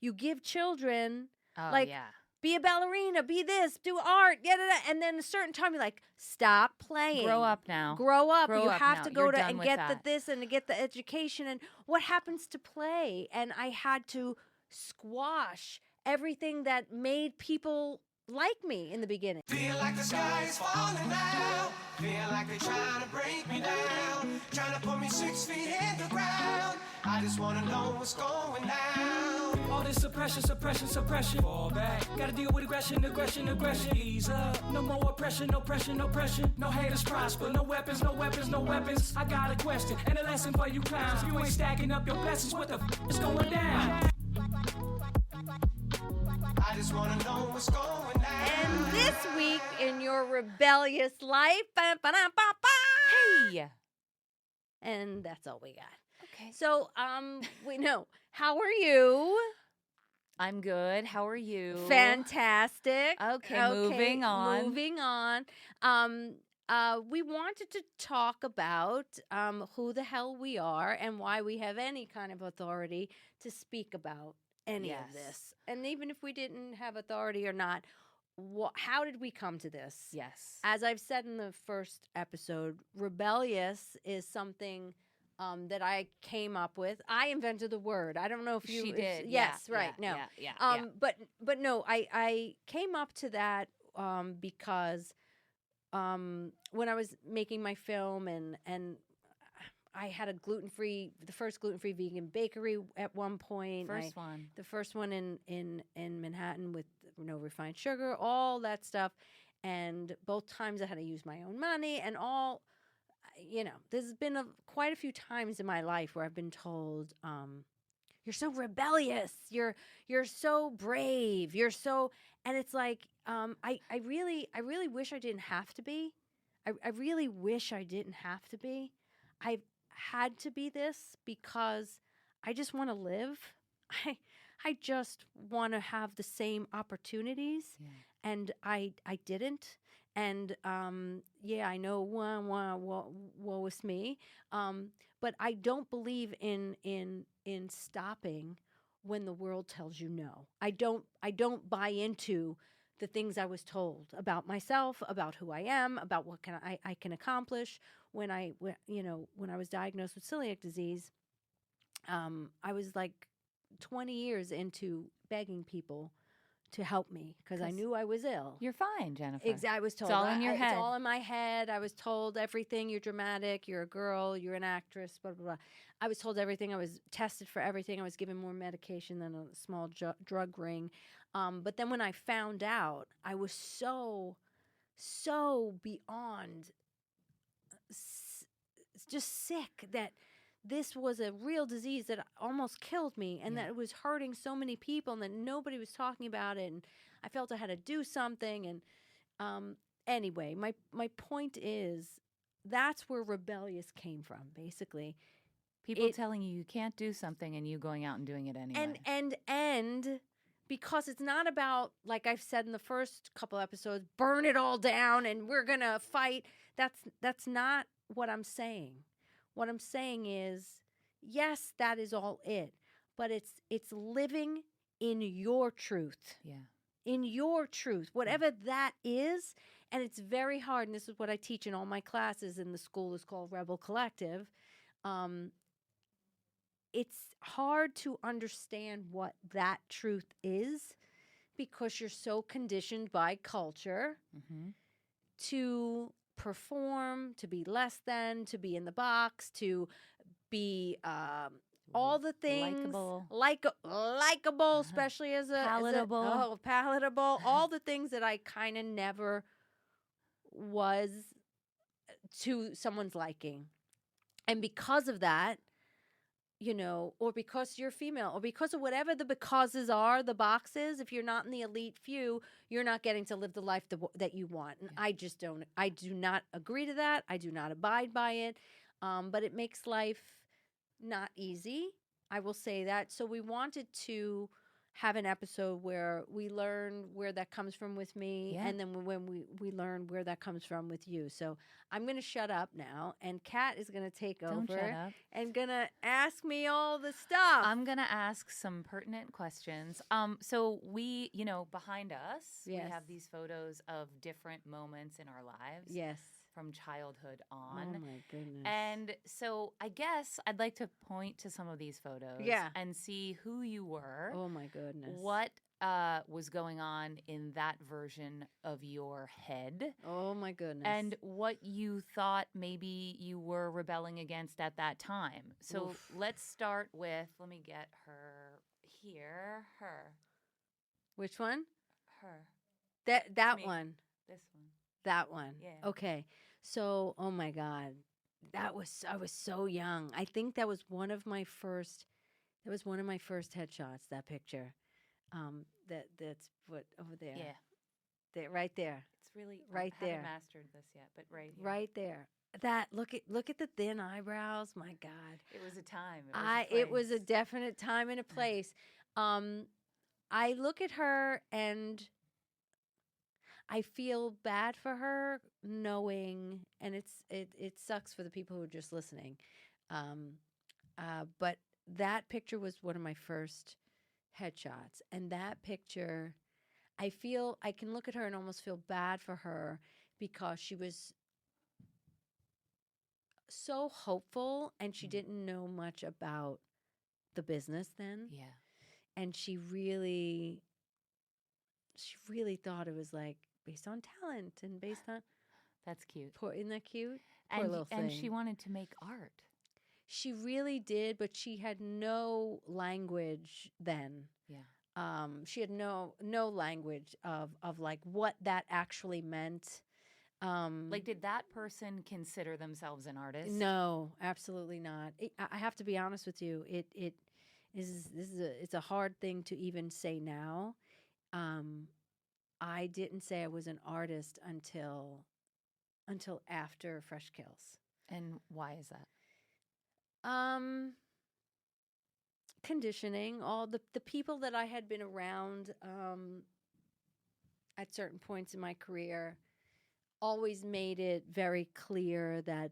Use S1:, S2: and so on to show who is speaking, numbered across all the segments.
S1: you give children
S2: Oh,
S1: like
S2: yeah.
S1: be a ballerina, be this, do art, and then a certain time you're like, stop playing.
S2: Grow up now.
S1: Grow up.
S2: Grow
S1: You
S2: up
S1: have
S2: now.
S1: to go
S2: You're
S1: to
S2: done
S1: and
S2: with
S1: get the
S2: that.
S1: this and to get the education. And what happens to play? And I had to squash everything that made people like me in the beginning.
S3: Feel like the sky is falling now. Feel like they're trying to break me down. Trying to put me 6 feet in the ground. I just wanna know what's going down.
S4: All this suppression, suppression, suppression. Fall back. Gotta deal with aggression, aggression, aggression. Ease up. No more oppression, no pressure, no pressure. No haters prosper. No weapons, no weapons, no weapons. I got a question and a lesson for you clowns. If you ain't stacking up your blessings, what the is going down?
S3: I just wanna know what's going down.
S1: And this week in your rebellious life,
S2: Hey.
S1: and that's all we got.
S2: Okay.
S1: So, we know. How are you?
S2: I'm good. How are you?
S1: Fantastic.
S2: Okay, moving on.
S1: Moving on. We wanted to talk about who the hell we are and why we have any kind of authority to speak about any of this. And even if we didn't have authority or not, how did we come to this?
S2: Yes.
S1: As I've said in the first episode, rebellious is something that I came up with. I invented the word. I don't know if you...
S2: She did.
S1: Yes,
S2: yeah,
S1: right.
S2: Yeah,
S1: no.
S2: yeah.
S1: But no, I came up to that because when I was making my film and I had the first gluten-free vegan bakery at one point. The first one in Manhattan with no refined sugar, all that stuff. And both times I had to use my own money and all, there's been quite a few times in my life where I've been told, you're so rebellious. You're so brave. You're so, and it's like, I really wish I didn't have to be. I really wish I didn't have to be. I've had to be this because I just want to live. I just want to have the same opportunities, and I didn't. And I know woe is me. But I don't believe in stopping when the world tells you no. I don't buy into the things I was told about myself, about who I am, about what I can accomplish. When I was diagnosed with celiac disease, I was like 20 years into begging people to help me because I knew I was ill.
S2: You're fine, Jennifer.
S1: I was told.
S2: It's all in your head.
S1: It's all in my head. I was told everything. You're dramatic. You're a girl. You're an actress. Blah, blah, blah. I was told everything. I was tested for everything. I was given more medication than a small drug ring. But then when I found out, I was so beyond just sick that this was a real disease that almost killed me and that it was hurting so many people and that nobody was talking about it. And I felt I had to do something. And anyway, my point is that's where rebellious came from, basically.
S2: People telling you can't do something and you going out and doing it anyway.
S1: And because it's not about, like I've said in the first couple episodes, burn it all down and we're going to fight. That's not what I'm saying. What I'm saying is, yes, that is all it, but it's living in your truth.
S2: Yeah.
S1: In your truth, whatever that is, and it's very hard, and this is what I teach in all my classes in the school is called Rebel Collective. It's hard to understand what that truth is because you're so conditioned by culture to perform, to be less than, to be in the box, to be all the things likable, especially as a
S2: palatable,
S1: palatable. All the things that I kind of never was to someone's liking, and because of that, or because you're female, or because of whatever the becauses are, the boxes, if you're not in the elite few, you're not getting to live the life that you want. And I do not agree to that. I do not abide by it. But it makes life not easy. I will say that. So we wanted to have an episode where we learn where that comes from with me,
S2: Yeah.
S1: and then when we learn where that comes from with you. So I'm going to shut up now, and Kat is going to take
S2: Don't
S1: over
S2: shut up.
S1: and going to ask me all the stuff.
S2: I'm going to ask some pertinent questions. So we, behind us, we
S1: Yes.
S2: have these photos of different moments in our lives
S1: Yes.
S2: from childhood
S1: Oh
S2: on.
S1: my goodness.
S2: And so I guess I'd like to point to some of these photos
S1: Yeah.
S2: and see who you were,
S1: Oh my goodness.
S2: what was going on in that version of your head,
S1: Oh my goodness.
S2: and what you thought maybe you were rebelling against at that time. So
S1: Oof.
S2: let's start with, let me get her here,
S1: Which one?
S2: her,
S1: That
S2: me.
S1: one.
S2: this one.
S1: That one.
S2: Yeah.
S1: Okay. So, oh my God. I was so young. I think that was one of my first headshots, that picture. That's what over there.
S2: Yeah.
S1: There, right there.
S2: It's really,
S1: Right
S2: I haven't
S1: there.
S2: mastered this yet, but right here.
S1: Right there. That look at the thin eyebrows. My God.
S2: It was a time.
S1: It was a
S2: place.
S1: definite time and a place. I look at her and I feel bad for her, knowing, and it sucks for the people who are just listening. But that picture was one of my first headshots, and that picture, I feel I can look at her and almost feel bad for her because she was so hopeful, and she didn't know much about the business then,
S2: Yeah.
S1: and she really thought it was like based on talent and based on
S2: That's cute.
S1: isn't that cute? Poor
S2: And
S1: little
S2: and
S1: thing.
S2: she wanted to make art.
S1: She really did, but she had no language then.
S2: Yeah.
S1: She had no language of like what that actually meant.
S2: Like, did that person consider themselves an artist?
S1: No, absolutely not. I have to be honest with you. It's a hard thing to even say now. I didn't say I was an artist until after Fresh Kills.
S2: And why is that?
S1: Conditioning, all the people that I had been around at certain points in my career always made it very clear that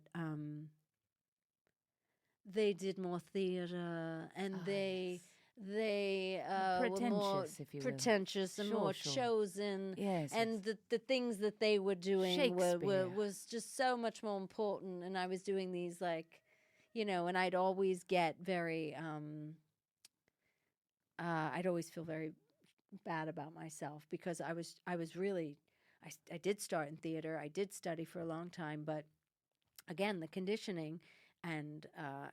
S1: they did more theater, and they were more
S2: Pretentious, if you will.
S1: pretentious and
S2: Sure,
S1: more
S2: sure.
S1: chosen.
S2: Yes.
S1: And the things that they were doing
S2: Shakespeare.
S1: was just so much more important. And I was doing these like, and I'd always get very, I'd always feel very bad about myself because I was really, I did start in theater. I did study for a long time, but again, the conditioning, and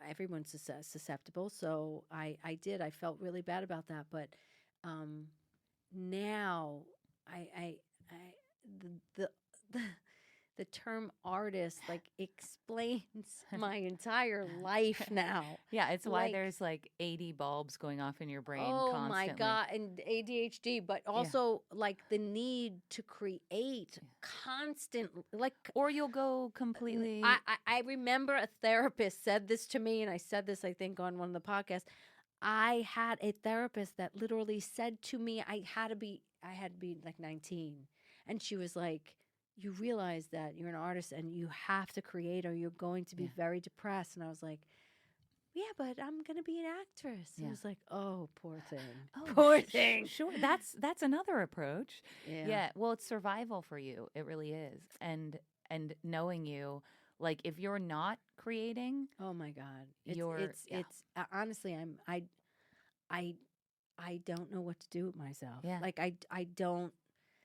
S1: everyone's susceptible. So I felt really bad about that. But now the the term artist like explains my entire life now.
S2: Yeah, it's why
S1: like-
S2: there's like 80 bulbs going off in your brain
S1: Oh
S2: constantly.
S1: my God. And ADHD, but also like the need to create constantly, like
S2: Or you'll go completely.
S1: I remember a therapist said this to me, and I said this, I think, on one of the podcasts. I had a therapist that literally said to me, I had to be like 19. And she was like, you realize that you're an artist and you have to create or you're going to be
S2: Yeah.
S1: very depressed. And I was like, yeah, but I'm going to be an actress.
S2: Yeah.
S1: I was like, oh, poor thing.
S2: Oh,
S1: Poor thing.
S2: Sure, that's another approach.
S1: Yeah.
S2: Yeah, well, it's survival for you. It really is. And knowing you, like if you're not creating,
S1: Oh my God.
S2: You're- yeah.
S1: Honestly, I don't know what to do with myself.
S2: Yeah.
S1: Like I don't,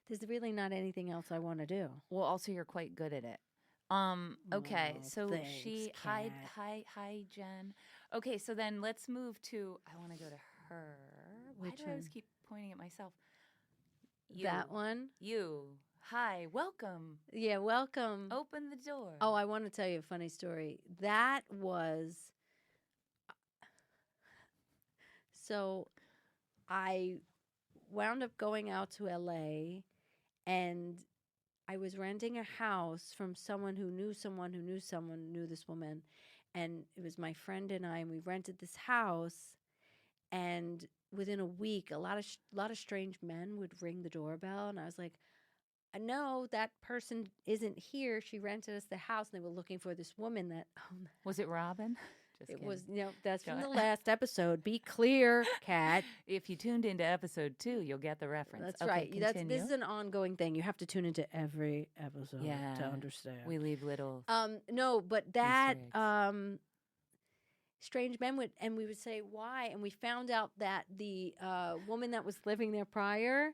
S1: there's really not anything else I want to do.
S2: well, also you're quite good at it. Okay,
S1: Oh,
S2: so
S1: thanks,
S2: hi
S1: Kat.
S2: Jen. Okay, so then let's move to, I want to go to her. Why
S1: Which
S2: do I always
S1: one?
S2: keep pointing at myself?
S1: That one?
S2: You. Hi, welcome.
S1: Yeah, welcome.
S2: Open the door.
S1: Oh, I want to tell you a funny story. That was so I wound up going out to LA, and I was renting a house from someone who knew someone who knew someone who knew this woman. And it was my friend and I, and we rented this house, and within a week, a lot of strange men would ring the doorbell, and I was like, no, that person isn't here. She rented us the house, and they were looking for this woman that owned.
S2: Was it Robin? Just
S1: It
S2: kidding.
S1: was, that's from
S2: Go
S1: the
S2: ahead.
S1: last episode. Be clear, Kat.
S2: If you tuned into episode 2, you'll get the reference.
S1: That's
S2: Okay,
S1: right.
S2: Continue.
S1: This is an ongoing thing. You have to tune into every episode
S2: Yeah.
S1: to understand.
S2: We leave little.
S1: No, but that
S2: eggs.
S1: strange men would, and we would say why, and we found out that the woman that was living there prior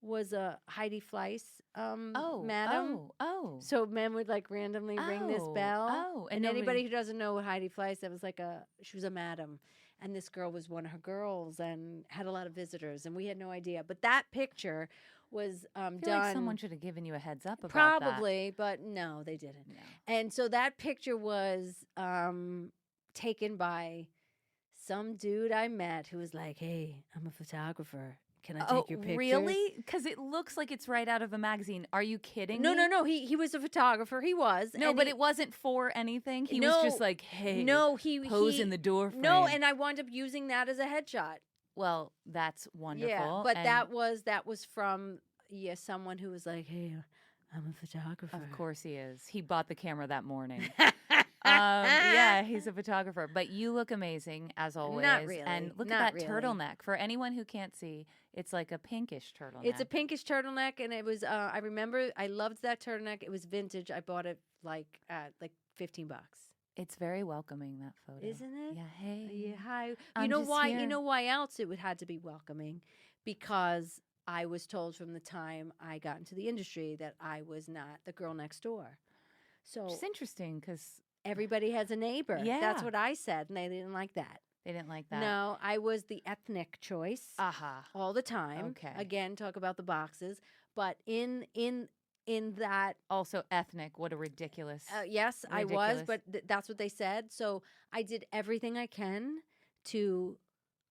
S1: was a Heidi Fleiss madam.
S2: Oh.
S1: So men would like randomly ring this bell.
S2: Oh,
S1: and
S2: nobody-
S1: anybody who doesn't know Heidi Fleiss, that was like she was a madam, and this girl was one of her girls and had a lot of visitors, and we had no idea. But that picture was
S2: I feel
S1: done.
S2: like someone should have given you a heads up about
S1: Probably, but no, they didn't.
S2: that. No.
S1: And so that picture was taken by some dude I met who was like, "Hey, I'm a photographer. Can I take your picture?"
S2: Really? Because it looks like it's right out of a magazine. Are you kidding
S1: No,
S2: me?
S1: no, no. He was a photographer. He was.
S2: No,
S1: and
S2: but
S1: he-
S2: it wasn't for anything. He
S1: No,
S2: was just like, hey,
S1: no,
S2: pose in the door frame.
S1: No, and I wound up using that as a headshot.
S2: Well, that's wonderful.
S1: Yeah, but
S2: and
S1: that was from someone who was like, "Hey, I'm a photographer."
S2: Of course he is. He bought the camera that morning. Yeah, he's a photographer. But you look amazing as always.
S1: really,
S2: And look
S1: not
S2: at that
S1: really.
S2: turtleneck. For anyone who can't see, it's like a pinkish turtleneck.
S1: It's a pinkish turtleneck, and it was. I remember I loved that turtleneck. It was vintage. I bought it like at like $15.
S2: It's very welcoming, that photo.
S1: Isn't it?
S2: Yeah. Hey.
S1: Yeah, hi. You
S2: I'm
S1: know
S2: just
S1: why?
S2: here.
S1: You know why else it would had to be welcoming? Because I was told from the time I got into the industry that I was not the girl next door. So
S2: Which is interesting because
S1: everybody has a neighbor. That's
S2: Yeah.
S1: what I said, and they didn't like that.
S2: they didn't like that.
S1: No, I was the ethnic choice
S2: Aha.
S1: all the time.
S2: Okay.
S1: Again, talk about the boxes, but in that.
S2: Also ethnic. What a ridiculous.
S1: Yes, I was,
S2: Ridiculous.
S1: but that's what they said. So I did everything I can to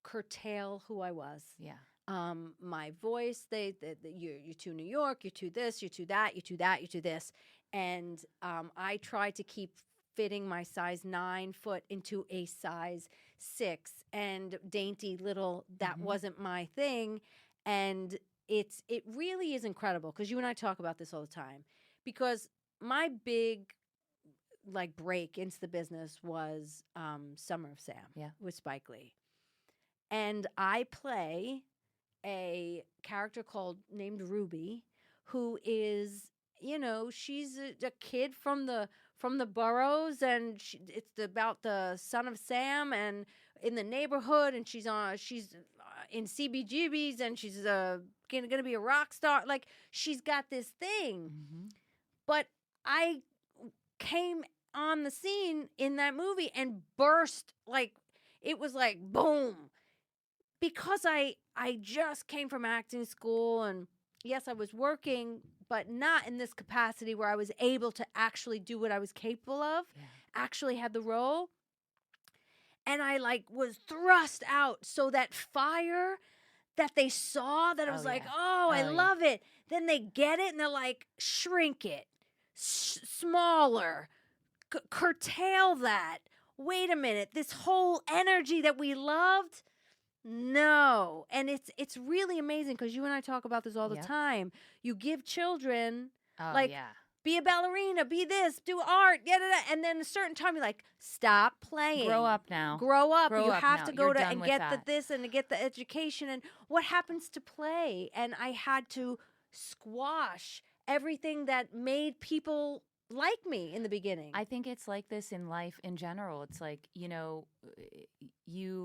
S1: curtail who I was.
S2: Yeah.
S1: My voice, you're too New York, you're too this, you're too that, you're too that, you're too this. And I tried to keep fitting my size 9 foot into a size 6, and dainty little, that
S2: Mhm.
S1: wasn't my thing. And it really is incredible, because you and I talk about this all the time, because my big like break into the business was Summer of Sam
S2: Yeah.
S1: with Spike Lee. And I play a character named Ruby, who is, she's a kid from the boroughs, and it's about the son of Sam, and in the neighborhood, and she's in CBGBs, and she's gonna be a rock star. Like, she's got this thing.
S2: Mm-hmm.
S1: But I came on the scene in that movie and burst, like, it was like boom, because I just came from acting school, and yes, I was working, but not in this capacity where I was able to actually do what I was capable of,
S2: Yeah.
S1: actually had the role. And I was thrust out, so that fire that they saw, that it was like,
S2: yeah.
S1: oh, I
S2: Oh, yeah.
S1: love it. Then they get it and they're like, shrink it, smaller, curtail that. Wait a minute, this whole energy that we loved. No. And it's really amazing, because you and I talk about this all the
S2: Yep.
S1: time. You give children,
S2: Oh,
S1: like,
S2: yeah.
S1: be a ballerina, be this, do art, and then a certain time you're like, stop playing.
S2: Grow up now.
S1: Grow up.
S2: Grow
S1: You
S2: up
S1: have
S2: now.
S1: to go
S2: You're
S1: to
S2: done
S1: and
S2: with
S1: get
S2: that.
S1: this and to get the education. And what happens to play? And I had to squash everything that made people like me in the beginning.
S2: I think it's like this in life in general. It's like,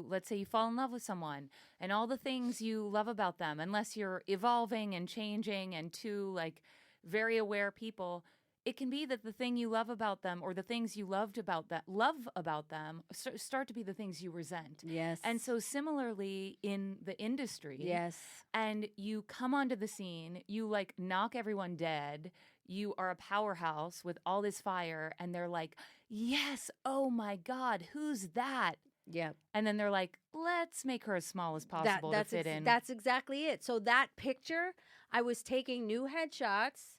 S2: let's say you fall in love with someone, and all the things you love about them, unless you're evolving and changing and two like very aware people, it can be that the thing you love about them, or the things you love about them start to be the things you resent.
S1: Yes.
S2: And so similarly in the industry,
S1: yes.
S2: and you come onto the scene, you like knock everyone dead. You are a powerhouse with all this fire, and they're like, yes, oh my God, who's that?
S1: Yeah.
S2: And then they're like, let's make her as small as possible to fit in.
S1: That's exactly it. So that picture, I was taking new headshots,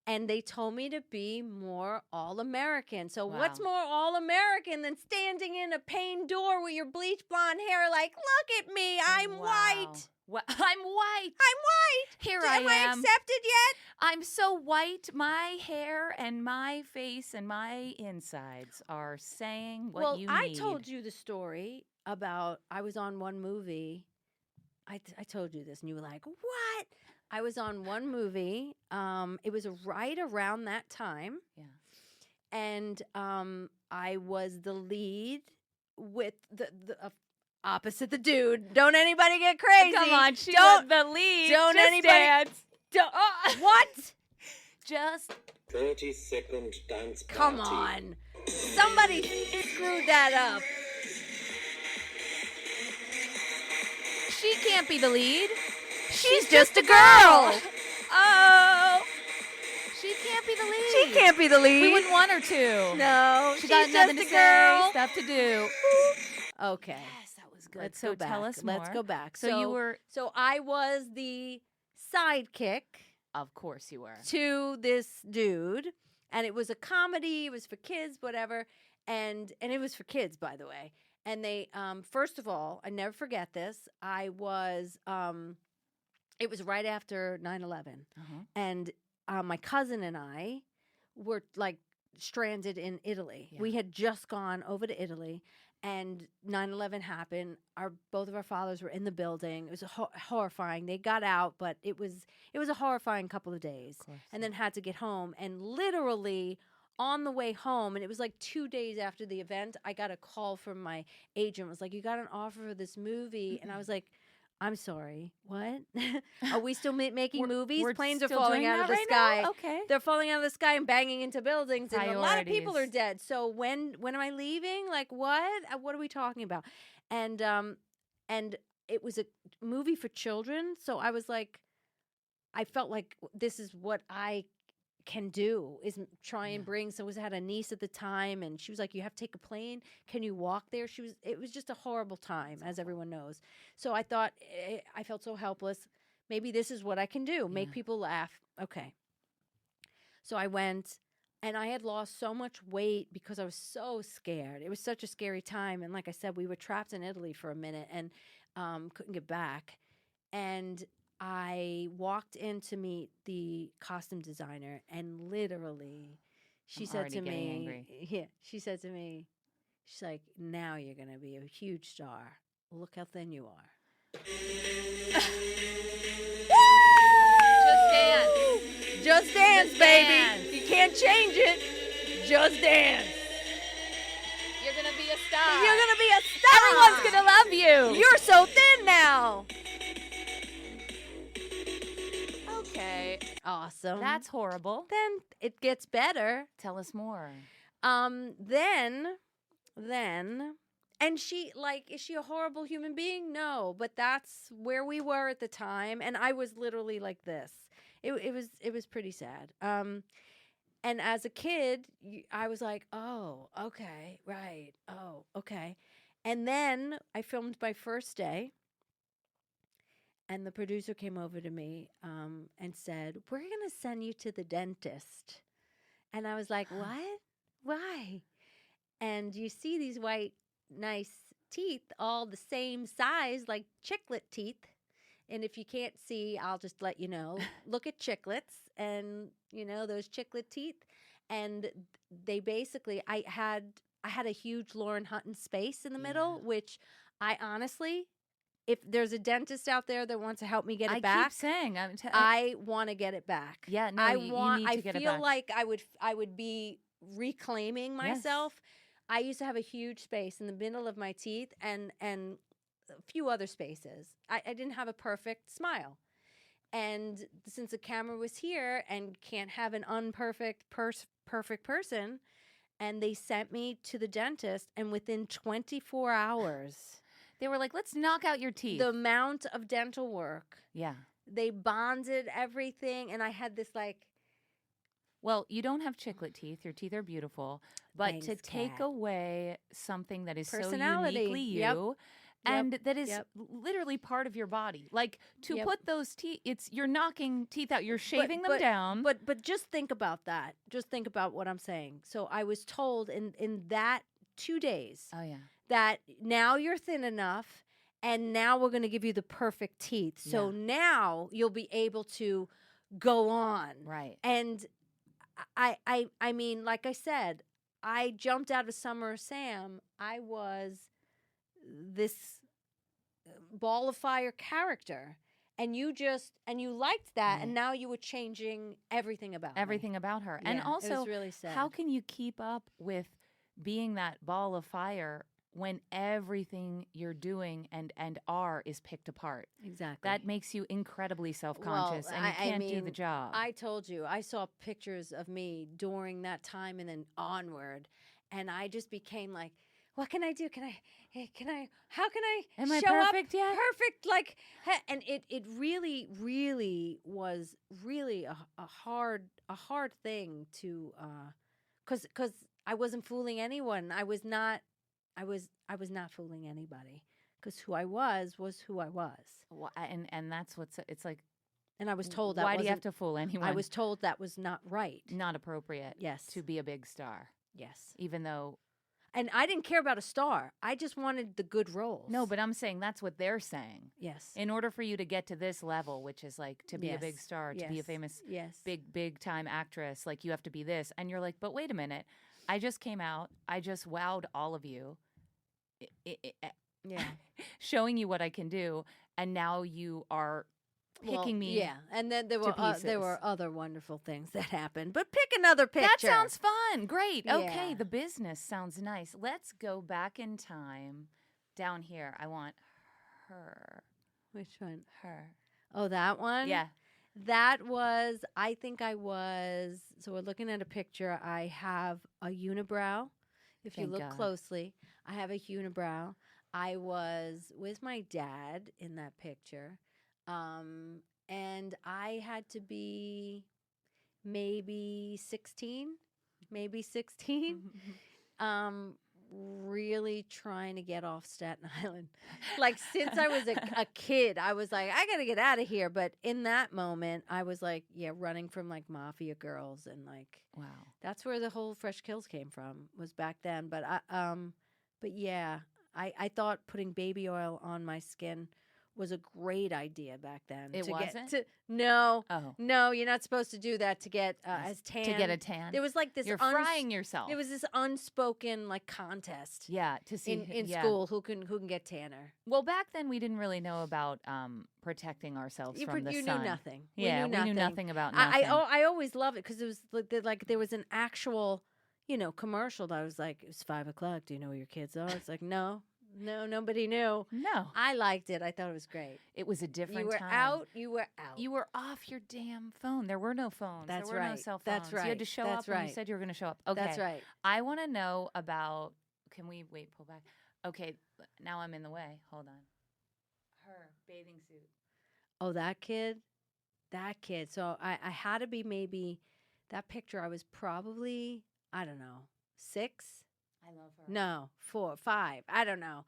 S1: And they told me to be more all-American. So what's
S2: Wow.
S1: more all-American than standing in a pane door with your bleach blonde hair like, look at me, I'm white.
S2: I'm white.
S1: I'm white.
S2: Here
S1: Am
S2: I
S1: I
S2: am.
S1: accepted yet?
S2: I'm so white. My hair and my face and my insides are saying what you need.
S1: I told you the story about I was on one movie. I told you this, and you were like, what? I was on one movie. It was right around that time.
S2: Yeah.
S1: And I was the lead with the opposite the dude. Don't anybody get crazy.
S2: Come on, she
S1: don't
S2: was the lead.
S1: don't
S2: Just
S1: anybody-
S2: dance.
S1: don't, what?
S2: Just
S5: 30-second dance party.
S1: Come on. Somebody screwed that up.
S2: she can't be the lead.
S1: She's just a girl.
S2: Oh, she can't be the lead.
S1: She can't be the lead.
S2: We wouldn't want her to.
S1: No,
S2: she got
S1: she's
S2: nothing
S1: just
S2: to
S1: a girl.
S2: say, stuff to do.
S1: Okay.
S2: Yes, that was good.
S1: Let's
S2: so
S1: go back.
S2: tell us more.
S1: Let's go back.
S2: So you were,
S1: So I was the sidekick
S2: of course you were.
S1: to this dude, and it was a comedy. It was for kids, whatever, and it was for kids, by the way. And they, first of all, I never forget this. I was, it was right after 9/11, and my cousin and I were like stranded in Italy.
S2: Yeah.
S1: We had just gone over to Italy, and 9/11 happened. Both of our fathers were in the building. It was horrifying. They got out, but it was a horrifying couple of days, and then had to get home. And literally on the way home, and it was like 2 days after the event, I got a call from my agent. It was like, you got an offer for this movie, and I was like, I'm sorry, what? Are we still making movies?
S2: we're
S1: Planes are
S2: still
S1: falling
S2: doing
S1: out of
S2: that
S1: the
S2: right
S1: sky.
S2: now? Okay.
S1: They're falling out of the sky and banging into buildings, and a lot of people are
S2: Priorities.
S1: dead. So when am I leaving? Like what? What are we talking about? And it was a movie for children, so I was like, I felt like this is what I can do, is try and bring. So I had a niece at the time, and she was like, you have to take a plane. Can you walk there? It was just a horrible time, as everyone knows. So I thought, I felt so helpless. Maybe this is what I can do, make people laugh. Okay. So I went, and I had lost so much weight because I was so scared. It was such a scary time. And like I said, we were trapped in Italy for a minute and couldn't get back. And I walked in to meet the costume designer, and literally she said to me, she said to me, she's like, now you're going to be a huge star. Look how thin you are.
S2: Just dance.
S1: Just dance,
S2: Just
S1: baby.
S2: dance.
S1: You can't change it. Just dance.
S2: You're going to be a star.
S1: You're going to be a star.
S2: Everyone's going to love you.
S1: You're so thin now.
S2: Okay.
S1: Awesome.
S2: That's horrible.
S1: Then it gets better.
S2: Tell us more.
S1: Then, and she, like, is she a horrible human being? No, but that's where we were at the time, and I was literally like this. It was pretty sad. And as a kid, I was like, oh, okay, right, oh, okay. And then I filmed my first day, and the producer came over to me and said, we're going to send you to the dentist. And I was like, what? Why? And you see these white, nice teeth, all the same size, like chiclet teeth. And if you can't see, I'll just let you know. Look at chiclets and, those chiclet teeth. And they basically, I had a huge Lauren Hutton space in the middle, which I honestly, if there's a dentist out there that wants to help me get it back,
S2: I keep saying,
S1: I want to get it back.
S2: Yeah, no, you need to get it back.
S1: I feel like I would be reclaiming myself. Yes. I used to have a huge space in the middle of my teeth and a few other spaces. I didn't have a perfect smile. And since the camera was here and can't have an unperfect perfect person, and they sent me to the dentist, and within 24 hours,
S2: they were like, let's knock out your teeth.
S1: The amount of dental work.
S2: Yeah.
S1: They bonded everything, and I had this like...
S2: Well, you don't have chiclet teeth. Your teeth are beautiful. But
S1: Thanks,
S2: to take
S1: Kat.
S2: away something that is so
S1: Personality.
S2: uniquely you, and that is
S1: Yep.
S2: literally part of your body. Like to
S1: Yep.
S2: put those teeth, you're knocking teeth out. You're shaving them down.
S1: But just think about that. Just think about what I'm saying. So I was told in that 2 days
S2: oh yeah,
S1: that now you're thin enough, and now we're going to give you the perfect teeth. So
S2: Yeah.
S1: now you'll be able to go on.
S2: right.
S1: And I mean, like I said, I jumped out of Summer of Sam. I was this ball of fire character, and you liked that,
S2: Yeah.
S1: and now you were changing everything about me.
S2: Everything about her, and
S1: Yeah, it
S2: also
S1: was really sad.
S2: how can you keep up with being that ball of fire when everything you're doing and are is picked apart?
S1: Exactly.
S2: That makes you incredibly self-conscious, and you can't do the
S1: mean,
S2: job.
S1: I told you, I saw pictures of me during that time and then onward, and I just became like, what can I do? How can I
S2: Am I
S1: show
S2: perfect
S1: up
S2: yet?
S1: perfect? And it really, really was really a hard thing to, cause I wasn't fooling anyone. I was not fooling anybody, because who I was who I was.
S2: And that's what's it's like.
S1: And I was told that
S2: Why do you have
S1: wasn't-
S2: to fool anyone?
S1: I was told that was not right.
S2: not appropriate.
S1: Yes.
S2: to be a big star,
S1: Yes.
S2: even though
S1: And I didn't care about a star. I just wanted the good roles.
S2: no, but I'm saying that's what they're saying.
S1: yes.
S2: In order for you to get to this level, which is like to be a big
S1: Yes.
S2: star, to be a
S1: Yes.
S2: famous
S1: Yes.
S2: big time actress, like you have to be this, and you're like, but wait a minute, I just came out, I just wowed all of you,
S1: Yeah.
S2: showing you what I can do, and now you are picking
S1: Well,
S2: me.
S1: Yeah. And then there
S2: to
S1: were
S2: pieces.
S1: other wonderful things that happened. But pick another picture.
S2: That sounds fun. Great. Okay,
S1: Yeah.
S2: the business sounds nice. Let's go back in time. Down here, I want her.
S1: Which one?
S2: Her.
S1: Oh, that one?
S2: Yeah.
S1: That was, I think I was, so we're looking at a picture. I have a unibrow. If you
S2: Thank
S1: look
S2: God.
S1: closely, I have a unibrow. I was with my dad in that picture. And I had to be maybe 16, really trying to get off Staten Island. Like, since I was a kid, I was like, I got to get out of here. But in that moment, I was like, yeah, running from like mafia girls, and like,
S2: Wow.
S1: that's where the whole Fresh Kills came from, was back then. But yeah, I thought putting baby oil on my skin was a great idea back then.
S2: It wasn't?
S1: No,
S2: Oh.
S1: no, you're not supposed to do that to get as tan.
S2: To get a tan.
S1: There was like this.
S2: You're frying yourself.
S1: There was this unspoken like contest
S2: yeah, to see
S1: in
S2: yeah.
S1: school who can get tanner.
S2: Well, back then we didn't really know about protecting ourselves from the
S1: You
S2: sun.
S1: knew nothing.
S2: Yeah, we knew nothing about
S1: I
S2: nothing.
S1: I always loved it because it was like there was an actual commercial that was like, it's 5 o'clock. Do you know where your kids are? It's like, no, nobody knew.
S2: No,
S1: I liked it. I thought it was great.
S2: it was a different
S1: You were
S2: time.
S1: out. You were out.
S2: You were off your damn phone. There were no phones.
S1: That's
S2: there were no
S1: right.
S2: cell phones.
S1: That's
S2: You had to
S1: right.
S2: show
S1: That's
S2: up when you
S1: right.
S2: said you were going to show up. Okay.
S1: That's right.
S2: I want to know about. Can we wait? Pull back. Okay. Now I'm in the way. Hold on. Her bathing suit.
S1: Oh, that kid. So I had to be maybe that picture. I was probably, I don't know, 6.
S2: I love her.
S1: No, 4, 5. I don't know.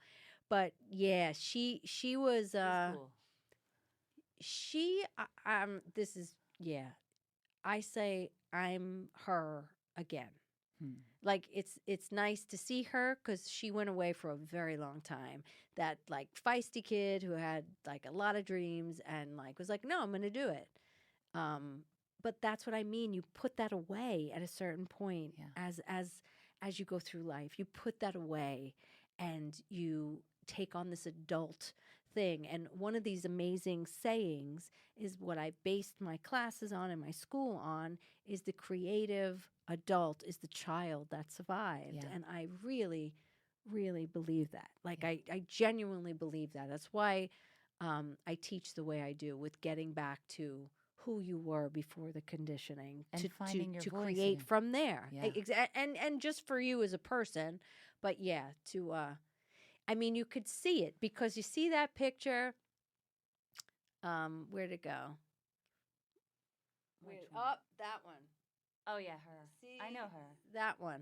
S1: But yeah, she was
S2: She's cool.
S1: this is, yeah. I say I'm her again. Like, it's nice to see her because she went away for a very long time. That like feisty kid who had like a lot of dreams and like was like, no, I'm gonna do it. But that's what I mean. You put that away at a certain point.
S2: Yeah.
S1: As you go through life, you put that away and you take on this adult thing. And one of these amazing sayings is what I based my classes on and my school on, is the creative adult is the child that survived.
S2: Yeah.
S1: And I really, really believe that. Like, I genuinely believe that. That's why I teach the way I do, with getting back to who you were before the conditioning,
S2: And finding your
S1: to
S2: voice
S1: create
S2: again.
S1: from there.
S2: Yeah.
S1: And just for you as a person, but yeah, to I mean, you could see it because you see that picture. Where'd it go?
S2: Which one?
S1: Up, that one.
S2: Oh yeah, her.
S1: See?
S2: I know her.
S1: That one.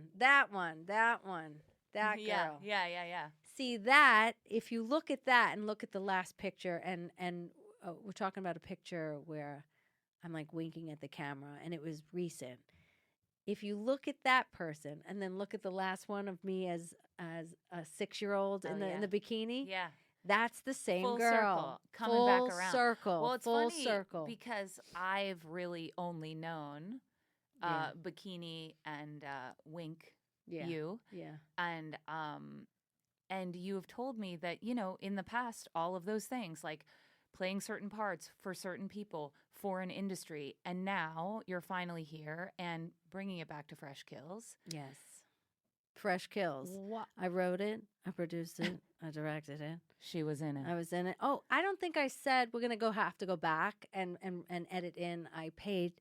S1: That
S2: Yeah,
S1: girl.
S2: yeah.
S1: See that, if you look at that and look at the last picture, and we're talking about a picture where I'm like winking at the camera, and it was recent. If you look at that person and then look at the last one of me as a 6-year-old in the bikini,
S2: Yeah.
S1: that's the same
S2: Full
S1: girl.
S2: circle, coming
S1: Full
S2: back around.
S1: circle.
S2: Well, it's
S1: full
S2: funny
S1: circle.
S2: because I've really only known
S1: Yeah.
S2: Bikini and Wink
S1: Yeah.
S2: you.
S1: Yeah.
S2: And you have told me that, in the past, all of those things, like playing certain parts for certain people for an industry, and now you're finally here and bringing it back to Fresh Kills.
S1: Yes. Fresh Kills.
S2: What?
S1: I wrote it. I produced it. I directed it.
S2: She was in it.
S1: I was in it. Oh, I don't think I said we're gonna have to go back and edit in. I paid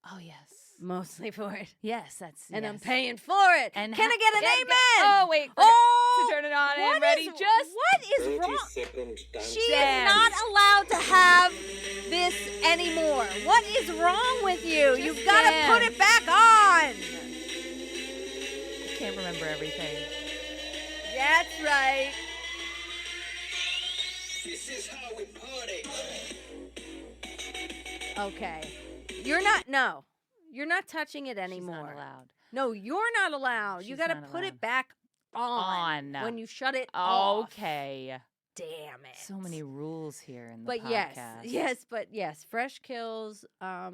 S2: Oh, yes.
S1: mostly for it,
S2: Yes, that's
S1: and I'm
S2: yes.
S1: paying for it.
S2: And
S1: Can I get an amen?
S2: Oh, wait.
S1: Oh,
S2: to turn it on
S1: what
S2: and ready.
S1: is-
S2: Just
S1: what is
S5: 30
S1: wrong?
S5: second dance.
S1: She is
S2: Dance.
S1: not allowed to have this anymore. What is wrong with you?
S2: Just
S1: You've got to put
S2: dance.
S1: it back on.
S2: I can't remember everything.
S1: That's right.
S5: This is how we party.
S1: Okay. You're not touching it
S2: She's
S1: anymore.
S2: not allowed.
S1: No, you're not allowed. You
S2: She's
S1: got to
S2: not
S1: put it
S2: allowed.
S1: back on
S2: On.
S1: when you shut it off.
S2: Okay.
S1: Damn it.
S2: So many rules here in the
S1: But
S2: podcast.
S1: yes, Fresh Kills. I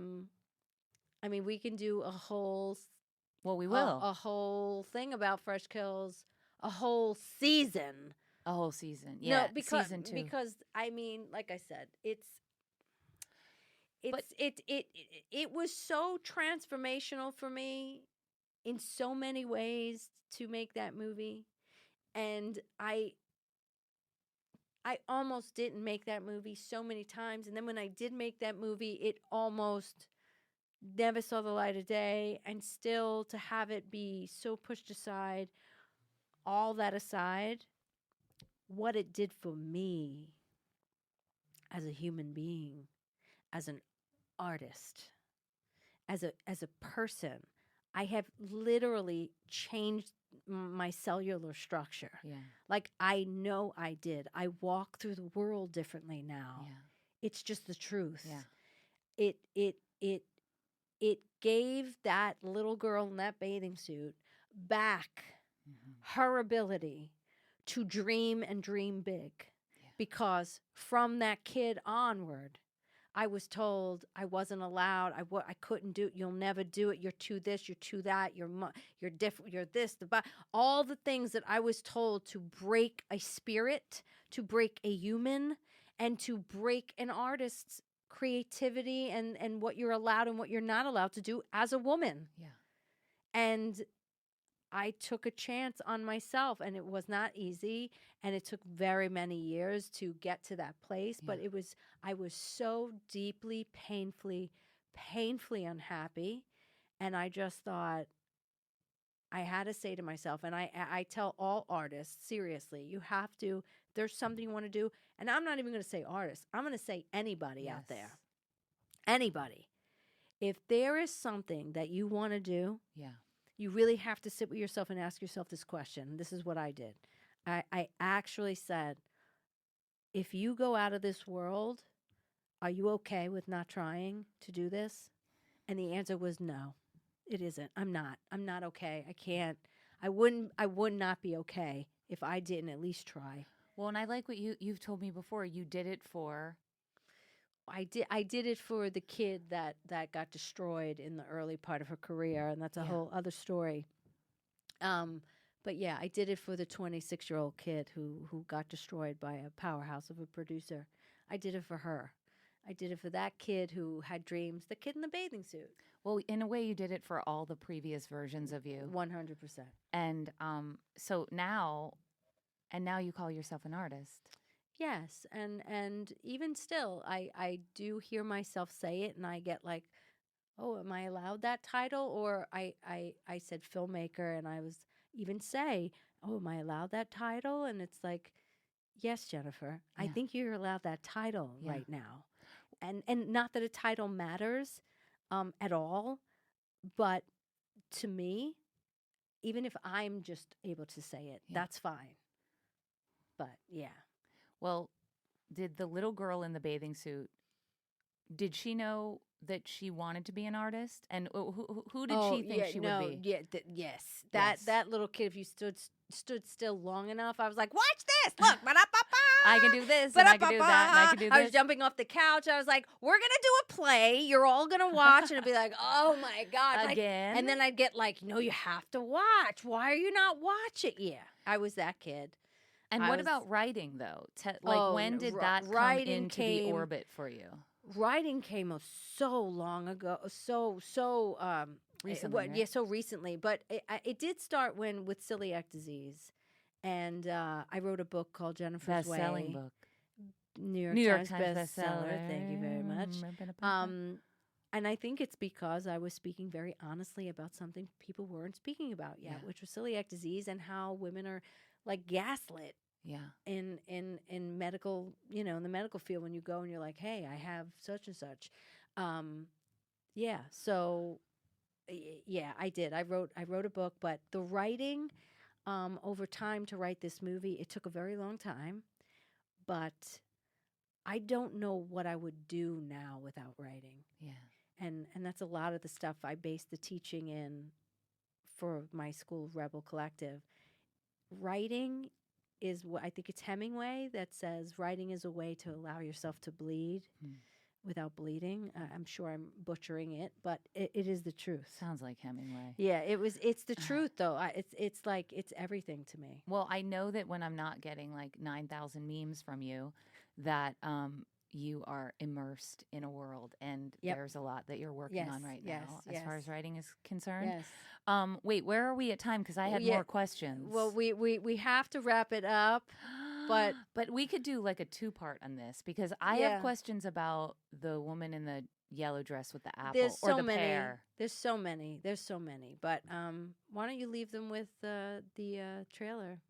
S1: mean, we can do a whole
S2: Well, we will.
S1: a whole thing about Fresh Kills, a whole season.
S2: A whole season. Yeah,
S1: No, because
S2: season 2.
S1: because I mean, like I said, it was so transformational for me in so many ways to make that movie, and I almost didn't make that movie so many times, and then when I did make that movie, it almost never saw the light of day, and still to have it be so pushed aside, all that aside, what it did for me as a human being, as an artist, as a person, I have literally changed my cellular structure.
S2: Yeah.
S1: Like I know I did. I walk through the world differently now.
S2: Yeah.
S1: It's just the truth.
S2: Yeah.
S1: It gave that little girl in that bathing suit back her ability to dream and dream big.
S2: Yeah.
S1: Because from that kid onward, I was told I wasn't allowed. I couldn't do it. You'll never do it. You're too this. You're too that. You're different. You're this. All the things that I was told to break a spirit, to break a human, and to break an artist's creativity and what you're allowed and what you're not allowed to do as a woman.
S2: Yeah.
S1: And I took a chance on myself, and it was not easy, and it took very many years to get to that place, but I was so deeply, painfully unhappy, and I just thought I had to say to myself, and I tell all artists, seriously, you have to, there's something you want to do, and I'm not even going to say artists, I'm going to say anybody out there. Anybody. If there is something that you want to do, you really have to sit with yourself and ask yourself this question. This is what I did. I actually said, if you go out of this world, are you okay with not trying to do this? And the answer was no, it isn't. I'm not okay. I can't. I would not be okay if I didn't at least try.
S2: Well, and I like what you've told me before. You did it for.
S1: I did it for the kid that got destroyed in the early part of her career, and that's a whole other story. But yeah, I did it for the 26-year-old kid who got destroyed by a powerhouse of a producer. I did it for her. I did it for that kid who had dreams, the kid in the bathing suit.
S2: Well, in a way, you did it for all the previous versions of you.
S1: 100%.
S2: And so now you call yourself an artist.
S1: Yes, and even still, I do hear myself say it, and I get like, oh, am I allowed that title? Or I said filmmaker, and I was even say, oh, am I allowed that title? And it's like, yes, Jennifer, I think you're allowed that title right now. And not that a title matters at all, but to me, even if I'm just able to say it,
S2: Yeah.
S1: that's fine. But yeah.
S2: Well, did the little girl in the bathing suit, did she know that she wanted to be an artist? And who did she think she would be?
S1: Yeah, yes.
S2: Yes.
S1: That little kid, if you stood still long enough, I was like, watch this. Look, ba-da-ba-ba.
S2: I can do this, and I can do that, and I can do
S1: I was
S2: this.
S1: jumping off the couch. I was like, we're going to do a play. You're all going to watch. And it'd be like, oh, my God. Like,
S2: Again?
S1: and then I'd get like, no, you have to watch. Why are you not watching? Yeah, I was that kid.
S2: And
S1: I
S2: what
S1: was-
S2: about writing, though?
S1: Oh,
S2: When did
S1: ri-
S2: that come
S1: writing
S2: into the
S1: came-
S2: orbit for you?
S1: Writing came so long ago, so
S2: Recently, right?
S1: yeah, so recently. But it did start with celiac disease, and I wrote a book called Jennifer's Way.
S2: Best-selling book.
S1: New York
S2: New York
S1: Times
S2: Times
S1: bestseller. Thank you very much. And I think it's because I was speaking very honestly about something people weren't speaking about yet,
S2: Yeah.
S1: which was celiac disease and how women are like gaslit
S2: Yeah.
S1: in medical, in the medical field when you go and you're like, hey, I have such and such. Yeah. So yeah, I did. I wrote a book, but the writing, over time to write this movie, it took a very long time, but I don't know what I would do now without writing.
S2: Yeah.
S1: And that's a lot of the stuff I based the teaching in for my school, Rebel Collective. Writing is what I think it's Hemingway that says writing is a way to allow yourself to bleed without bleeding. I'm sure I'm butchering it, but it is the truth.
S2: Sounds like Hemingway.
S1: Yeah, it's the truth though. It's like it's everything to me.
S2: Well, I know that when I'm not getting like 9,000 memes from you, that you are immersed in a world, and
S1: Yep.
S2: there's a lot that you're working
S1: Yes,
S2: on right
S1: yes,
S2: now as far
S1: yes.
S2: as writing is concerned.
S1: Yes.
S2: Wait, where are we at time? Because I had
S1: Yeah,
S2: more questions.
S1: Well, we have to wrap it up, but
S2: but we could do like a 2-part on this, because I
S1: Yeah.
S2: have questions about the woman in the yellow dress with the apple,
S1: there's
S2: or
S1: so
S2: the
S1: many.
S2: pear.
S1: There's so many. But why don't you leave them with the trailer?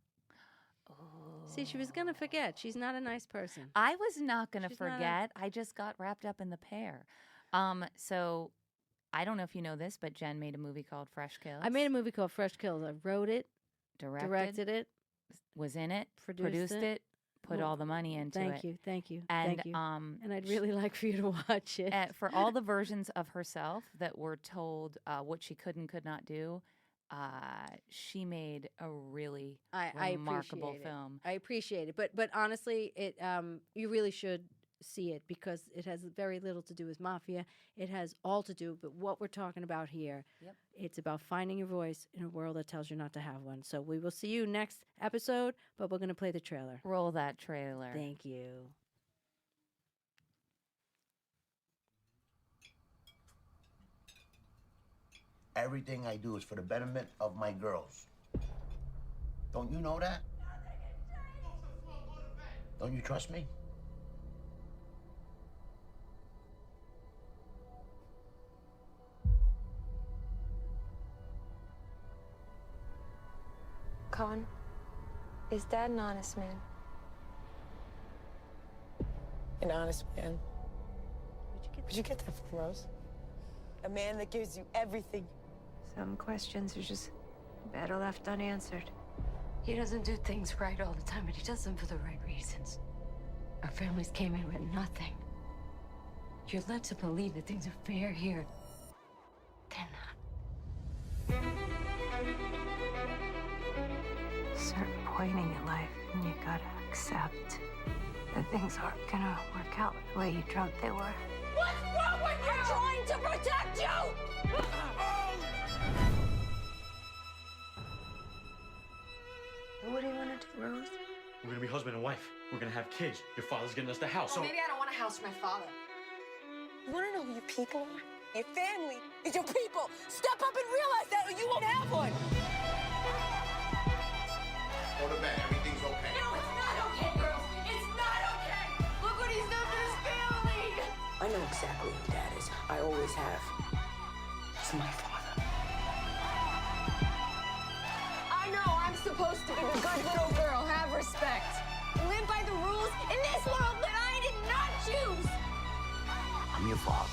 S1: See, she was gonna forget. She's not a nice person.
S2: I was not going to
S1: She's not a-
S2: forget. I just got wrapped up in the pear. So I don't know if you know this, but Jen made a movie called Fresh Kills.
S1: I made a movie called Fresh Kills. I wrote it,
S2: directed
S1: directed it,
S2: was in it,
S1: produced
S2: it, put
S1: Well,
S2: all the money into
S1: thank
S2: it.
S1: you, thank you,
S2: And
S1: thank you. And I'd really like for you to watch it.
S2: for all the versions of herself that were told what she could and could not do, she made a really
S1: I
S2: remarkable
S1: appreciate it.
S2: film.
S1: I appreciate it, but honestly, it you really should see it because it has very little to do with mafia. It has all to do with what we're talking about here.
S2: Yep.
S1: It's about finding your voice in a world that tells you not to have one. So we will see you next episode, but we're going to play the trailer.
S2: Roll that trailer.
S1: Thank you.
S6: Everything I do is for the betterment of my girls. Don't you know that? Don't you trust me?
S7: Con, is Dad an honest man?
S8: An honest man. Where'd you get that from, Rose? A man that gives you everything.
S7: Some questions are just better left unanswered. He doesn't do things right all the time, but he does them for the right reasons. Our families came in with nothing. You're led to believe that things are fair here. They're not. Certain point in your life, and you gotta accept that things aren't gonna work out the way you dreamt they were.
S9: What's wrong with you? I'm trying to protect you!
S7: What do you want to do, Rose?
S10: We're gonna be husband and wife. We're gonna have kids. Your father's getting us the house.
S9: Well, maybe I don't want a house for my father.
S8: You wanna know who your people are? Your family is your people. Step up and realize that, or you won't have one.
S6: Go to bed. Everything's okay.
S9: No, it's not okay, girls. It's not okay. Look what he's done to his family.
S8: I know exactly who Dad is. I always have. It's my father.
S9: I know I'm supposed to be the good little girl, have respect, live by the rules in this world that I did not choose.
S6: I'm your father.